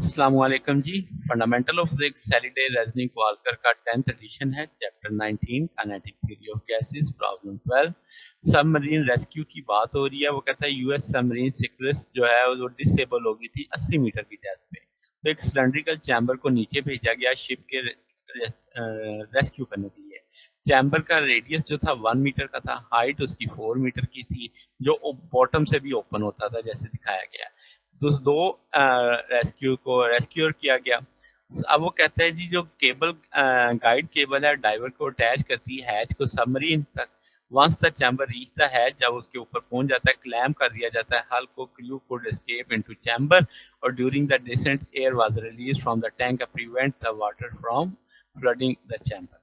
अस्सलाम वालेकुम जी। फंडामेंटल ऑफ फिजिक्स सैटरडे रेजनिंग वालकर का 10th एडिशन है। Chapter 19 kinetic theory of gases problem 12 submarine rescue की बात हो रही है। वो कहता है यूएस सबमरीन सिक्रेस जो है वो डिसेबल हो गई थी 80 मीटर की डेप्थ पे। तो एक सिलेंड्रिकल चैम्बर को नीचे भेजा गया शिप के रेस्क्यू करने के लिए। चैम्बर का रेडियस जो था 1 मीटर का था, हाइट उसकी 4 मीटर की थी, जो बॉटम से भी ओपन होता था जैसे दिखाया गया। तो दो रेस्क्यू को रेस्क्यूर किया गया। अब वो कहते हैं जी जो केबल गाइड केबल है डाइवर को अटैच करती है हैच को सबमरीन तक। Once the chamber reach the hatch, जब उसके ऊपर पहुंच जाता है क्लैम्प कर दिया जाता है हल को, crew could escape into chamber और during the descent air was release from the tank to prevent the water from flooding the chamber.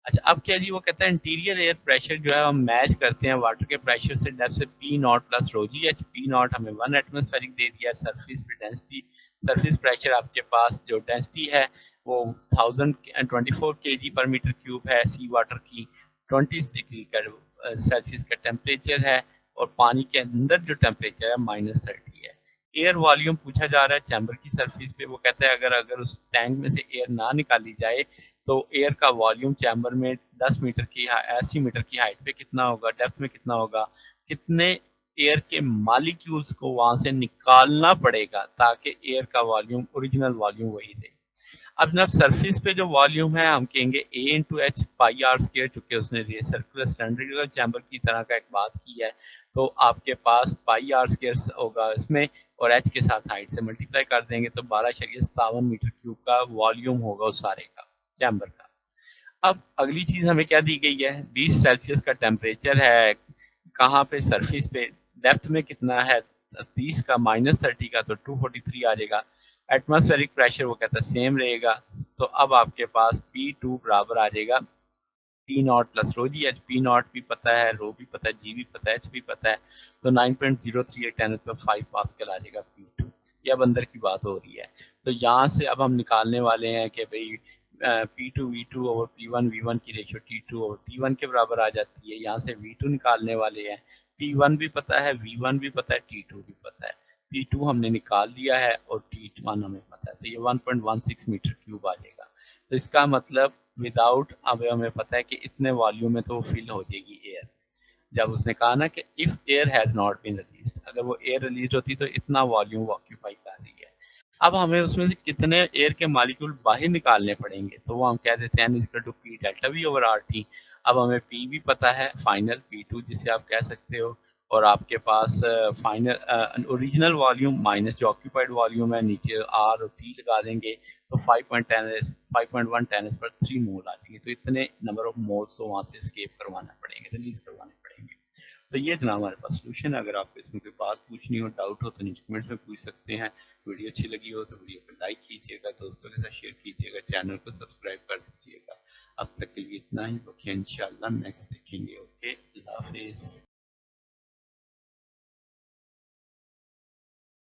अच्छा, अब क्या जी, वो कहता है इंटीरियर एयर प्रेशर जो है हम मैच करते हैं वाटर के प्रेशर से डेप्थ से P not plus row ji H. P not हमें 1 एटमॉस्फेरिक दे दिया है। सरफेस पे डेंसिटी, सरफेस प्रेशर आपके पास जो डेंसिटी है वो 1024 केजी पर मीटर क्यूब है सी वाटर की। 20 डिग्री का सेल्सियस का टेम्परेचर है और पानी के अंदर जो टेम्परेचर है -30 है। एयर वॉल्यूम पूछा जा रहा है चैम्बर की सरफेस पे। वो कहता है अगर अगर उस टैंक में से एयर ना निकाली जाए तो एयर का वॉल्यूम चैम्बर में 10 मीटर की 80 मीटर की हाइट पे कितना होगा, डेप्थ में कितना होगा, कितने एयर के मॉलिक्यूल्स को वहां से निकालना पड़ेगा ताकि एयर का वॉल्यूम ओरिजिनल वॉल्यूम वही रहे। अब जनाब सरफेस पे जो वॉल्यूम है हम कहेंगे A into H pi R square, चूंकि उसने सर्कुलर सिलेंड्रिकल चैम्बर की तरह का एक बात की है तो आपके पास पाई आर स्केयर होगा इसमें और एच के साथ हाइट से मल्टीप्लाई कर देंगे तो 12.57 मीटर क्यूब का वॉल्यूम होगा उस सारे का चैम्बर का। अब अगली चीज हमें क्या दी गई है, 20 सेल्सियस का टेम्परेचर है कहाँ पे, सरफेस पे। डेप्थ में कितना है 30 का, -30 का तो 243 आ जाएगा। एटमॉस्फेरिक प्रेशर वो कहता है सेम रहेगा। तो अब आपके पास P2 बराबर आ जाएगा P not plus row ji H. P not भी पता है, रो भी पता है, जी भी पता है, एच भी पता है। तो 9.038 10⁵ पास्कल आ जाएगा P2। ये अब अंदर की बात हो रही है। तो यहाँ से अब हम निकालने वाले हैं कि भाई P2 V2 over P1 V1 की रेशियो T2 ओवर T1 के बराबर आ जाती है। यहाँ से V2 निकालने वाले हैं। P1 भी पता है, V1 भी पता है, T2 भी पता है। P2 हमने निकाल दिया है और T1 हमें पता है। तो ये 1.16 मीटर क्यूब आ जाएगा। तो इसका मतलब विदाउट, अब हमें पता है कि इतने वॉल्यूम में तो वो फिल हो जाएगी एयर। जब उसने कहा ना कि if air has not been released, अगर वो एयर रिलीज होती तो इतना वॉल्यूम ऑक्यूपाई कर रही है। अब हमें उसमें से कितने एयर के मॉलिक्यूल बाहर निकालने पड़ेंगे तो वो हम कह देते हैं equal to p delta v over r t. अब हमें पी भी पता है फाइनल P2 जिसे आप कह सकते हो, और आपके पास फाइनल ओरिजिनल वॉल्यूम माइनस जो ऑक्यूपाइड वॉल्यूम है, नीचे आर और टी लगा देंगे तो 5.1 पर 3 मोल आ जाएंगे। तो इतने नंबर ऑफ मोल्स तो वहां से स्केप करवाना पड़ेंगे, रिलीज करवाने पड़ेंगे। तो ये जनाब हमारे पास सोल्यूशन है। अगर आपको इसमें कोई बात पूछनी हो, डाउट हो तो नीचे कमेंट में पूछ सकते हैं। वीडियो अच्छी लगी हो तो वीडियो को लाइक कीजिएगा, दोस्तों के साथ शेयर कीजिएगा, चैनल को सब्सक्राइब कर दीजिएगा। अब तक के लिए इतना ही, बाकी इंशाल्लाह नेक्स्ट देखेंगे। ओके, अल्लाह हाफिज।